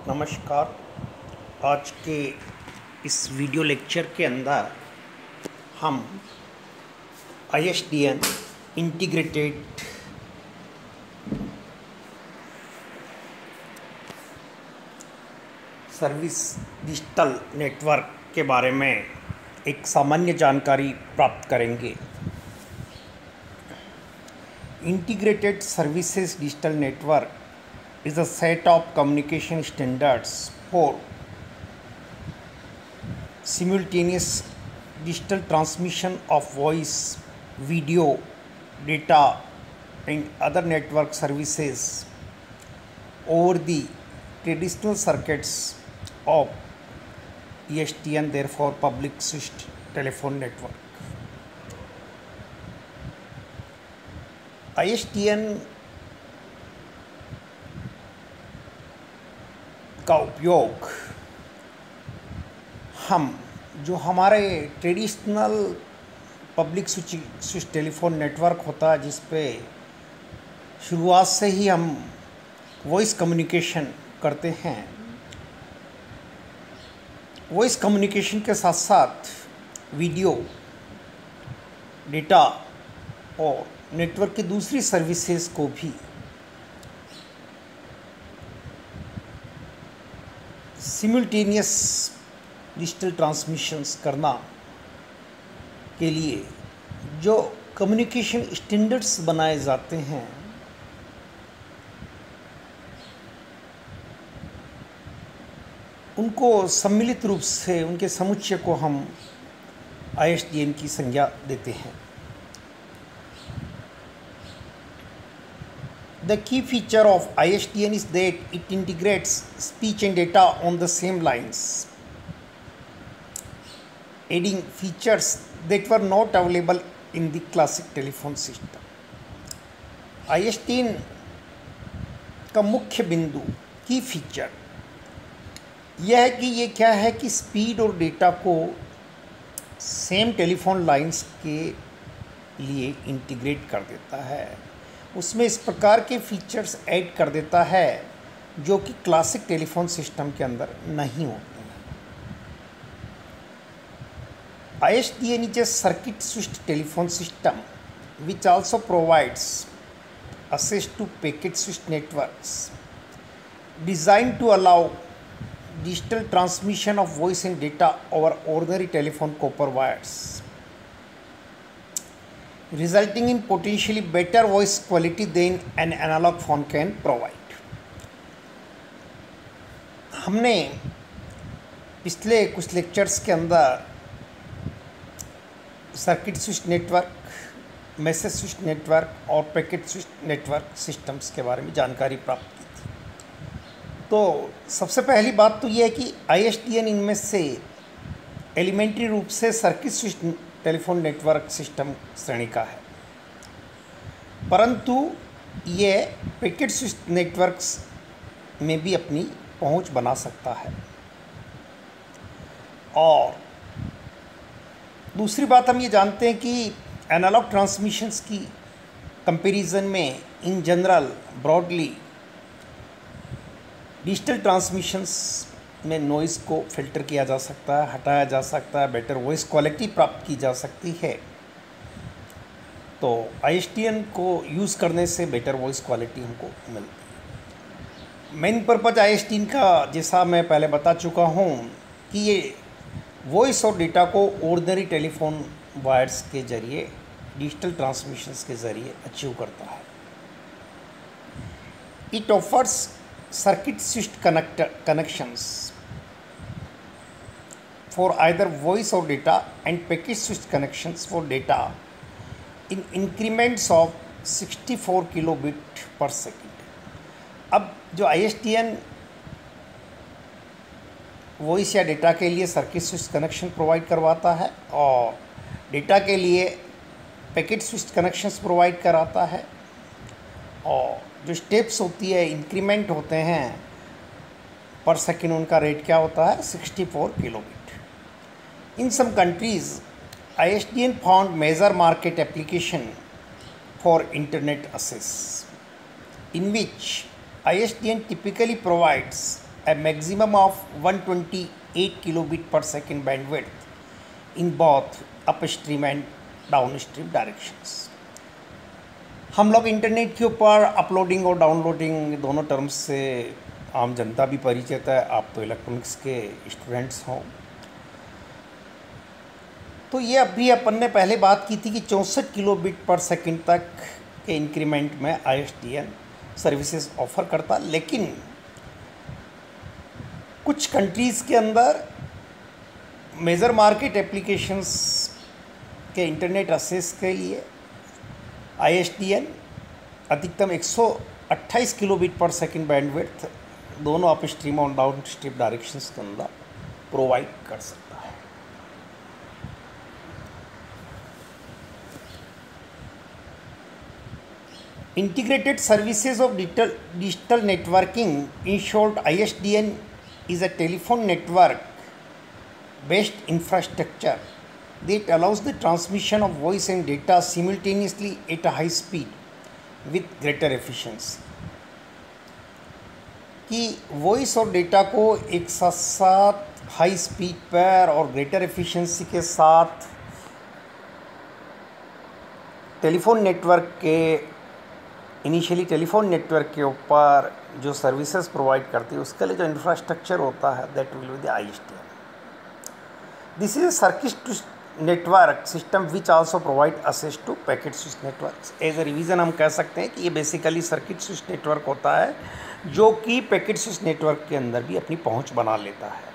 नमस्कार। आज के इस वीडियो लेक्चर के अंदर हम ISDN integrated service digital network के बारे में एक सामान्य जानकारी प्राप्त करेंगे। Integrated services digital network is a set of communication standards for simultaneous digital transmission of voice, video, data and other network services over the traditional circuits of ISDN, therefore public switched telephone network. ISDN का उपयोग हम जो हमारे traditional public switch telephone network होता है, जिस पे शुरुआत से ही हम वॉइस कम्युनिकेशन करते हैं, वॉइस कम्युनिकेशन के साथ साथ वीडियो, डेटा और नेटवर्क की दूसरी सर्विसेज को भी सिमुल्टेनियस डिजिटल ट्रांसमिशंस करना के लिए जो कम्युनिकेशन स्टैंडर्ड्स बनाए जाते हैं, उनको सम्मिलित रूप से उनके समुच्चय को हम ISDN की संज्ञा देते हैं। The key feature of ISDN is that it integrates speech and data on the same lines, adding features that were not available in the classic telephone system. ISDN का मुख्य बिंदु की फीचर यह है कि ये क्या है कि स्पीड और डेटा को सेम टेलीफोन लाइंस के लिए इंटीग्रेट कर देता है। उसमें इस प्रकार के फीचर्स ऐड कर देता है जो कि क्लासिक टेलीफोन सिस्टम के अंदर नहीं होते हैं। ISDN is a circuit switched telephone system which also provides access to packet switched networks designed to allow digital transmission of voice and data over ordinary telephone copper wires, resulting in potentially better voice quality than an analog phone can provide. हमने पिछले कुछ lectures के अंदर circuit switch network, message switch network और packet switch network systems के बारे में जानकारी प्राप्त की थी। तो सबसे पहली बात तो यह है कि ISDN इनमें से एलिमेंट्री रूप से circuit switch telephone network system श्रेणी का है, परंतु ये पैकेट स्विच नेटवर्क्स में भी अपनी पहुंच बना सकता है। और दूसरी बात हम ये जानते हैं कि एनालॉग ट्रांसमिशंस की कंपैरिजन में in general broadly digital transmissions में नॉइज़ को फिल्टर किया जा सकता है, हटाया जा सकता है, बेटर वॉइस क्वालिटी प्राप्त की जा सकती है। तो ISDN को यूज़ करने से बेटर वॉइस क्वालिटी हमको मिलती है। मेन पर्पज़ ISDN का, जैसा मैं पहले बता चुका हूँ, कि ये वॉइस और डेटा को ऑर्डिनरी टेलीफोन वायर्स के ज़रिए डिजिटल ट्रांसमिशंस के ज़रिए अचीव करता है। It offers circuit switched connections for either voice or data and packet switched connections for data in increments of 64 kilobit per second. अब जो ISDN वॉइस या डेटा के लिए सर्किट स्विच कनेक्शन प्रोवाइड करवाता है और डेटा के लिए पैकेट स्विच कनेक्शंस प्रोवाइड कराता है, और जो स्टेप्स होती है, इंक्रीमेंट होते हैं पर सेकेंड, उनका रेट क्या होता है, 64 kilobit. In some countries ISDN found major market application for internet access, in which ISDN typically provides a maximum of 128 kilobit per second bandwidth in both upstream and downstream directions. हम लोग internet के ऊपर uploading और downloading दोनों terms से आम जनता भी परिचित है, आप तो इलेक्ट्रॉनिक्स के स्टूडेंट्स हों। तो ये अभी अपन ने पहले बात की थी कि 64 किलोबिट पर सेकंड तक के इंक्रीमेंट में ISDN सर्विसेज ऑफ़र करता, लेकिन कुछ कंट्रीज़ के अंदर मेजर मार्केट एप्लीकेशंस के इंटरनेट एक्सेस के लिए ISDN अधिकतम 128 किलोबिट पर सेकंड बैंडविड्थ दोनों अपस्ट्रीम और डाउनस्ट्रीम डायरेक्शंस के अंदर प्रोवाइड कर सकता है। Integrated services of digital networking, in short ISDN is a telephone network based infrastructure that allows the transmission of voice and data simultaneously at a high speed with greater efficiency। कि voice और data को एक साथ साथ high speed पर और greater efficiency के साथ टेलीफोन नेटवर्क के इनिशियली टेलीफोन नेटवर्क के ऊपर जो सर्विसेज प्रोवाइड करती है उसके लिए जो इंफ्रास्ट्रक्चर होता है that will be the ISDN। This is circuit network system which also provide access to packet switch networks. As a revision हम कह सकते हैं कि ये बेसिकली सर्किट स्विच नेटवर्क होता है जो कि पैकेट स्विच नेटवर्क के अंदर भी अपनी पहुंच बना लेता है।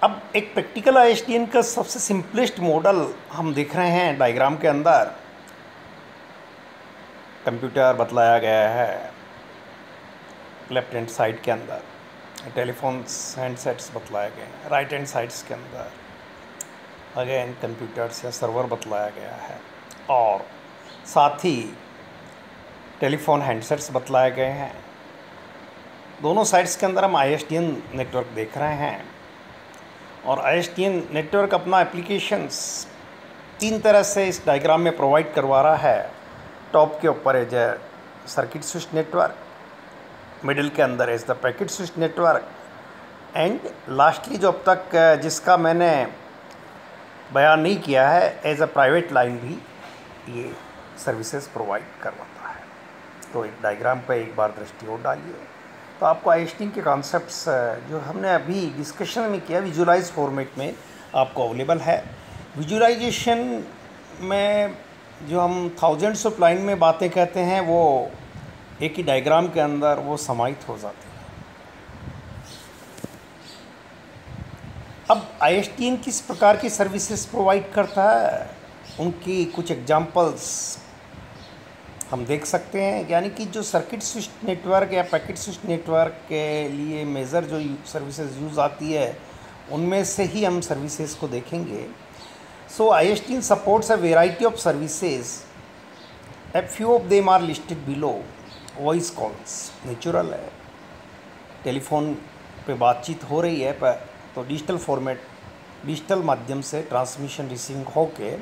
अब एक प्रैक्टिकल ISDN का सबसे सिंपलेस्ट मॉडल हम देख रहे हैं डायग्राम के अंदर। कंप्यूटर बतलाया गया है लेफ्ट हैंड साइड के अंदर, टेलीफोन्स हैंडसेट्स बतलाए गए हैं राइट हैंड साइड्स के अंदर, अगेन कंप्यूटर्स या सर्वर बतलाया गया है, और साथ ही टेलीफोन हैंडसेट्स बतलाए गए हैं। दोनों साइड्स के अंदर हम ISDN नेटवर्क देख रहे हैं, और ISDN नेटवर्क अपना एप्लीकेशंस 3 तरह से इस डायग्राम में प्रोवाइड करवा रहा है। टॉप के ऊपर as a circuit switch network, middle के अंदर as the packet switch network, and lastly जो अब तक जिसका मैंने बयान नहीं किया है एज अ प्राइवेट लाइन भी ये सर्विसेज प्रोवाइड करवाता है। तो एक डायग्राम पे एक बार दृष्टि और डालिए तो आपको ISDN के कॉन्सेप्ट्स जो हमने अभी डिस्कशन में किया विजुलाइज फॉर्मेट में आपको अवेलेबल है। विजुलाइजेशन में जो हम थाउजेंड्स ऑफ लाइन में बातें कहते हैं वो एक ही डायग्राम के अंदर वो समाहित हो जाती है। अब ISDN किस प्रकार की सर्विसेज प्रोवाइड करता है, उनकी कुछ एग्जांपल्स हम देख सकते हैं। यानी कि जो सर्किट स्विच नेटवर्क या पैकेट स्विच नेटवर्क के लिए मेजर जो सर्विसेज यूज़ आती है उनमें से ही हम सर्विसेज को देखेंगे। So ISDN supports a variety of services. A few of them are listed below. Voice calls, natural है, टेलीफोन पे बातचीत हो रही है पर तो डिजिटल फॉर्मेट डिजिटल माध्यम से ट्रांसमिशन रिसीविंग होके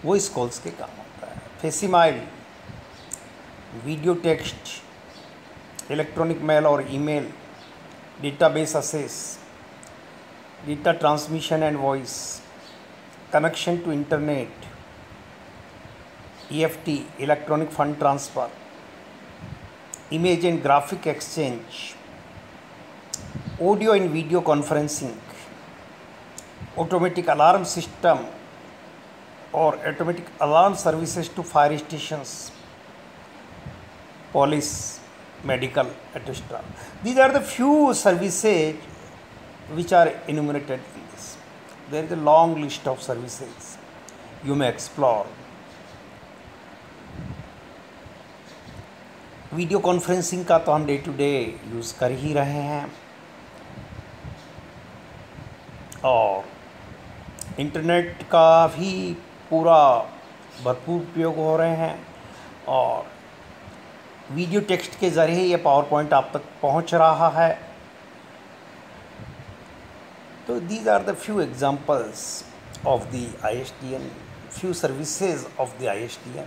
वॉइस कॉल्स के काम होता है। Facsimile, video text, electronic mail और email, database access, data transmission and voice, connection to internet, EFT, electronic fund transfer, image and graphic exchange, audio and video conferencing, automatic alarm system or automatic alarm services to fire stations, police, medical, etc. These are the few services which are enumerated in this. There is a long list of services you may explore. Video conferencing का तो हम day to day use कर ही रहे हैं, और internet का भी पूरा भरपूर उपयोग हो रहे हैं, और वीडियो टेक्स्ट के ज़रिए ये पावर पॉइंट आप तक पहुंच रहा है। So these are the few examples of the ISDN, few services of the ISDN.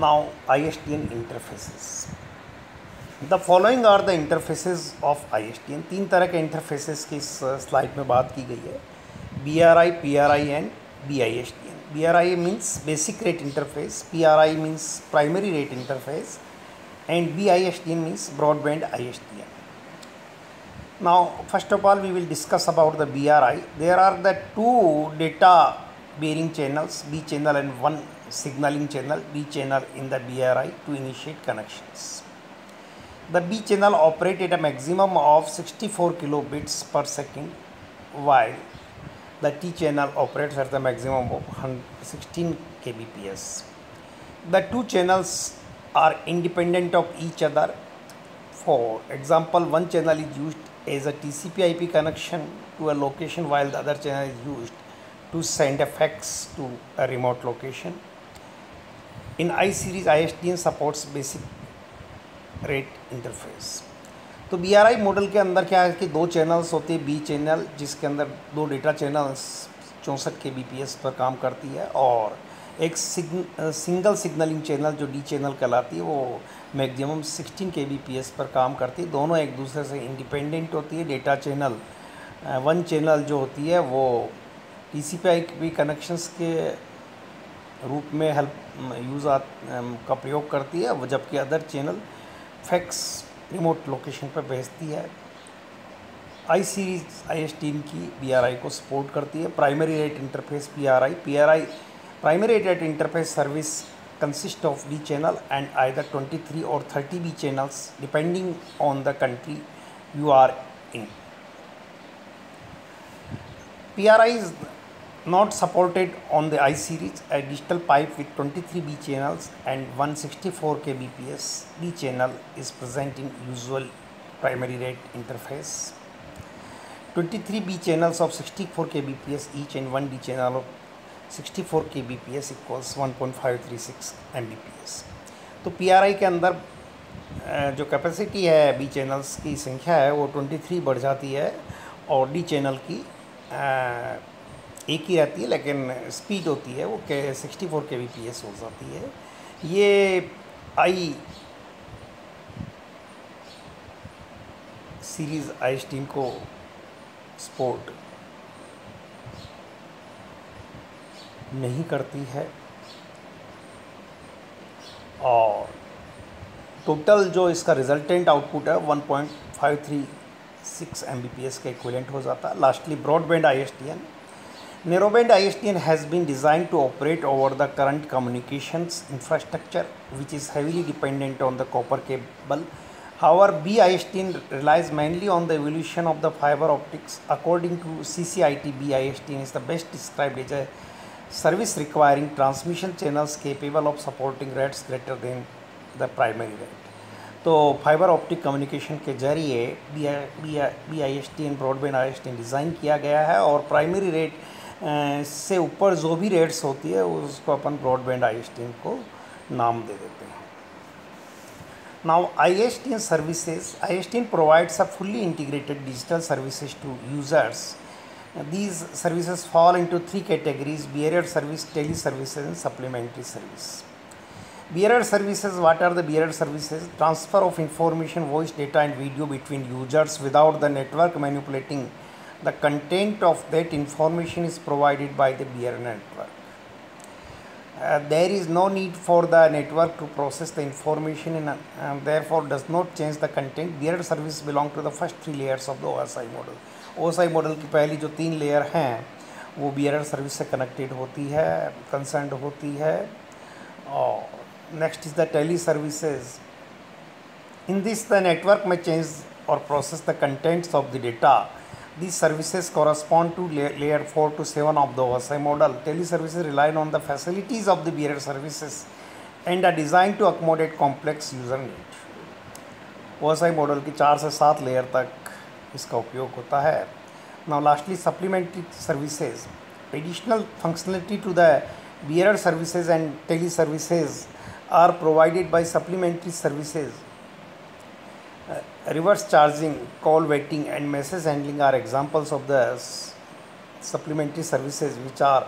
Now ISDN interfaces. The following are the interfaces of ISDN। 3 तरह के इंटरफेसेस की इस स्लाइड में बात की गई है, BRI, PRI and BISDN। BRI means basic rate interface, PRI means primary rate interface and BISDN means broadband ISDN. Now first of all we will discuss about the BRI. There are the 2 data bearing channels, B channel and 1 signaling channel, B channel in the BRI to initiate connections. The B channel operates at a maximum of 64 kilobits per second, while the T channel operates at the maximum of 16 kbps. The 2 channels are independent of each other. For example, one channel is used as a TCP/IP connection to a location, while the other channel is used to send a fax to a remote location. In I-series, ISDN supports basic rate interface. तो BRI model के अंदर क्या है कि 2 channels होते हैं, B channel जिसके अंदर 2 डेटा चैनल्स 64 kbps पर काम करती है, और एक सिंगल सिग्नलिंग चैनल जो D चैनल कहलाती है वो मैक्सिमम 16 kbps पर काम करती है। दोनों एक दूसरे से इंडिपेंडेंट होती है। डेटा चैनल 1 चैनल जो होती है वो TCP/IP कनेक्शंस के रूप में का प्रयोग करती है, जबकि other channel fax remote location पर भेजती है। I-series ISDN की BRI को सपोर्ट करती है। Primary rate interface PRI primary rate interface service consists of B channel and either 23 or 30 B channels depending on the country you are in. PRI is not supported on the I-series. A digital pipe with 23 B channels and 164 kbps B channel is present in usual primary rate interface. 23 B channels of 64 kbps each and 1 D channel of 64 kbps equals 1.536 Mbps. तो PRI के अंदर जो capacity है B channels की संख्या है वो 23 बढ़ जाती है, और D चैनल की एक ही रहती है, लेकिन स्पीड होती है वो 64 kbps हो जाती है। ये I-series ISDN को सपोर्ट नहीं करती है, और टोटल जो इसका रिजल्टेंट आउटपुट है 1.536 Mbps के इक्विवेलेंट हो जाता है। Lastly broadband ISDN। Narrowband ISDN has been designed to operate over the current communications infrastructure, which is heavily dependent on the copper cable. However, BISDN relies mainly on the evolution of the fiber optics. According to CCIT, BISDN is the best described as a service requiring transmission channels capable of supporting rates greater than the primary rate. तो fibre optic communication के जरिए BISDN broadband ISDN design किया गया है, और primary rate से ऊपर जो भी रेट्स होती है उसको अपन ब्रॉडबैंड ISDN को नाम दे देते हैं। Now ISDN services, ISDN provides a fully integrated digital services to users. These services fall into 3 categories: bearer service, teleservices and supplementary service. Bearer services, what are the bearer services? Transfer of information, voice, data and video between users without the network manipulating the content of that information is provided by the bearer network. There is no need for the network to process the information and therefore does not change the content. Bearer service belong to the first 3 layers of the OSI model. OSI model की पहली जो 3 layer हैं वो bearer service से connected होती है, concerned होती है। और next is the tele services. In this the network में चेंज और process the contents of the data. These services correspond to layer 4 to 7 of the OSI model. Teleservices rely on the facilities of the bearer services and are designed to accommodate complex user needs. OSI model की 4 से 7 layer तक इसका उपयोग होता है। Now lastly, supplementary services. Additional functionality to the bearer services and teleservices are provided by supplementary services. Reverse charging, call waiting and message handling are examples of the supplementary services which are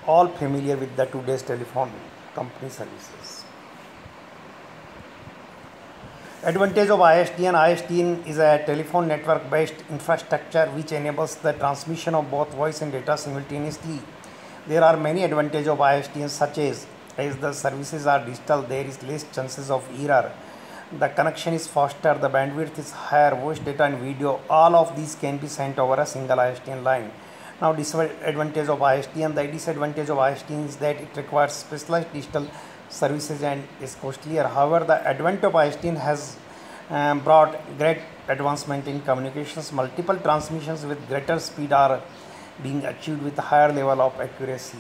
all familiar with the today's telephone company services. Advantage of ISDN. ISDN is a telephone network based infrastructure which enables the transmission of both voice and data simultaneously. There are many advantages of ISDN such as the services are digital, there is less chances of error, the connection is faster, the bandwidth is higher, voice data and video, all of these can be sent over a single ISDN line. Now disadvantage of ISDN. The disadvantage of ISDN is that it requires specialized digital services and is costlier. However, the advent of ISDN has brought great advancement in communications. Multiple transmissions with greater speed are being achieved with a higher level of accuracy.